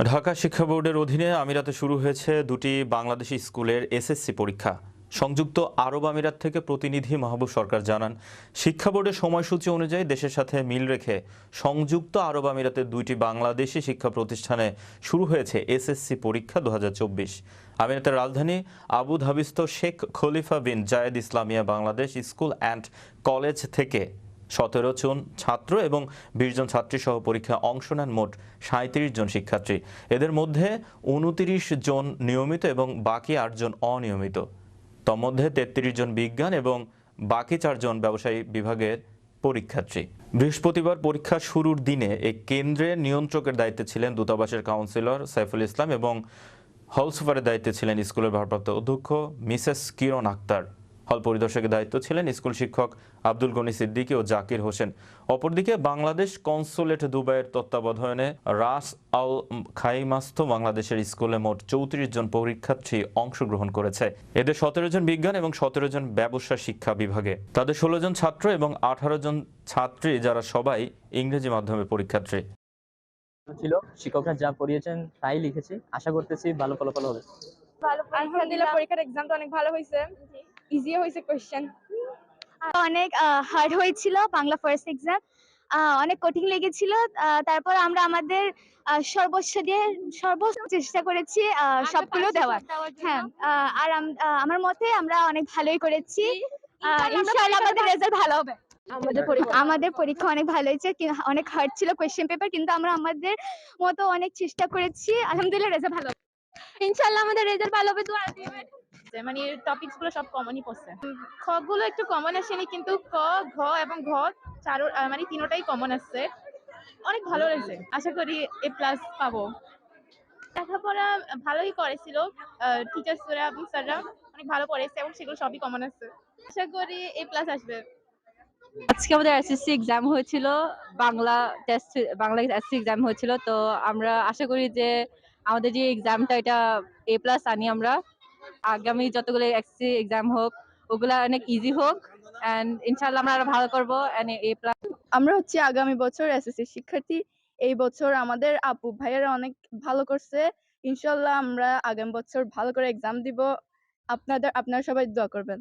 ঢাকা শিক্ষা বোর্ডের অধীনে আমিরাতে শুরু হয়েছে দুটি বাংলাদেশি স্কুলের এসএসসি পরীক্ষা। সংযুক্ত আরব আমিরাত থেকে প্রতিনিধি মাহবুব সরকার জানান, শিক্ষা বোর্ডের সময়সূচি অনুযায়ী দেশের সাথে মিল রেখে সংযুক্ত আরব আমিরাতের দুইটি বাংলাদেশি শিক্ষা প্রতিষ্ঠানে শুরু হয়েছে এসএসসি পরীক্ষা 2024। আমিরাতের রাজধানী আবু ধাবিস্থ Sheikh Khalifa bin Zayed Islamia Bangladesh school and college থেকে 17 জন ছাত্র এবং 20 জন ছাত্রী সহ পরীক্ষায় অংশ নেন মোট 37 জন শিক্ষার্থী। এদের মধ্যে 29 জন নিয়মিত এবং বাকি 8 জন অনিয়মিত। তন্মধ্যে 33 জন বিজ্ঞান এবং বাকি 4 জন ব্যবসায়ী বিভাগের পরীক্ষার্থী। বৃহস্পতিবার পরীক্ষা শুরুর দিনে এই কেন্দ্রের নিয়ন্ত্রকের দায়িত্বে ছিলেন দূতাবাসের কাউন্সিলর সাইফুল ইসলাম এবং হল সুপারের দায়িত্বে ছিলেন স্কুলের ভারপ্রাপ্ত অধ্যক্ষ মিসেস কিরণ আক্তার। হল পরিদর্শকের দায়িত্ব ছিলেন স্কুল শিক্ষক আব্দুল গনি সিদ্দিকী ও জাকির হোসেন। অপরদিকে বাংলাদেশ কনসুলেট দুবাইয়ের তত্ত্বাবধানে রাস আল খাইমাস্থ বাংলাদেশের স্কুলে মোট 34 জন পরীক্ষার্থী অংশগ্রহণ করেছে। এদের 17 জন বিজ্ঞান এবং 17 জন ব্যবসা শিক্ষা বিভাগে। তাদের 16 জন ছাত্র এবং 18 জন ছাত্রী, যারা সবাই ইংরেজি মাধ্যমে পরীক্ষার্থী ছিল। শিক্ষকরা যা পড়িয়েছেন তাই লিখেছি, আশা করতেছি ভালো ফলাফল হবে। আলহামদুলিল্লাহ, পরীক্ষার এক্সামটা অনেক ভালো হয়েছে, ইজি হয়েছে কোশ্চেন। অনেক হার্ড হয়েছিল বাংলা ফার্স্ট এক্সাম, অনেক কঠিন লেগেছিল। তারপর আমরা আমাদের সর্বোচ্চ দিয়ে সর্বোচ্চ চেষ্টা করেছি সবগুলো দেওয়ার। হ্যাঁ, আর আমার মতে আমরা অনেক ভালোই করেছি। ইনশাআল্লাহ আমাদের রেজাল্ট ভালো হবে। আমাদের পরীক্ষা অনেক ভালো হয়েছে, অনেক হার্ড ছিল কোয়েশ্চেন পেপার, কিন্তু আমরা আমাদের মতো অনেক চেষ্টা করেছি। আলহামদুলিল্লাহ রেজাল্ট ভালো হবে। ইনশাআল্লাহ আমাদের রেজাল্ট ভালো হবে, দোয়া দিবেন। মানে টপিকস গুলো সব কমনই পড়ছে। খ গুলো একটু কমন আসেনি, কিন্তু ক, ঘ এবং ঘ মানে তিনটাই কমন আসছে। অনেক ভালো লাগছে, আশা করি এ প্লাস পাবো। লেখাপড়া ভালোই করেছিল, টিচার্সরা এবং স্যাররা অনেক ভালো পড়েছে এবং সেগুলো সবই কমন আসছে। আশা করি এ প্লাস আসবে। আজকে আমাদের এসএসসি এক্সাম হয়েছিল, বাংলা এসএসসি এক্সাম হয়েছিল। তো আমরা আশা করি যে আমাদের যে এক্সামটা এটা এ প্লাস আনি আমরা। আগামী যতগুলো এসএসসি এক্সাম হোক ওগুলা অনেক ইজি হোক, এন্ড ইনশাআল্লাহ আমরা আরো ভালো করবো এন্ড এ প্লাস। আমরা হচ্ছে আগামী বছর এসএসসি শিক্ষার্থী। এই বছর আমাদের আপু ভাইয়েরা অনেক ভালো করছে। ইনশাআল্লাহ আমরা আগামী বছর ভালো করে এক্সাম দিব। আপনারা সবাই দোয়া করবেন।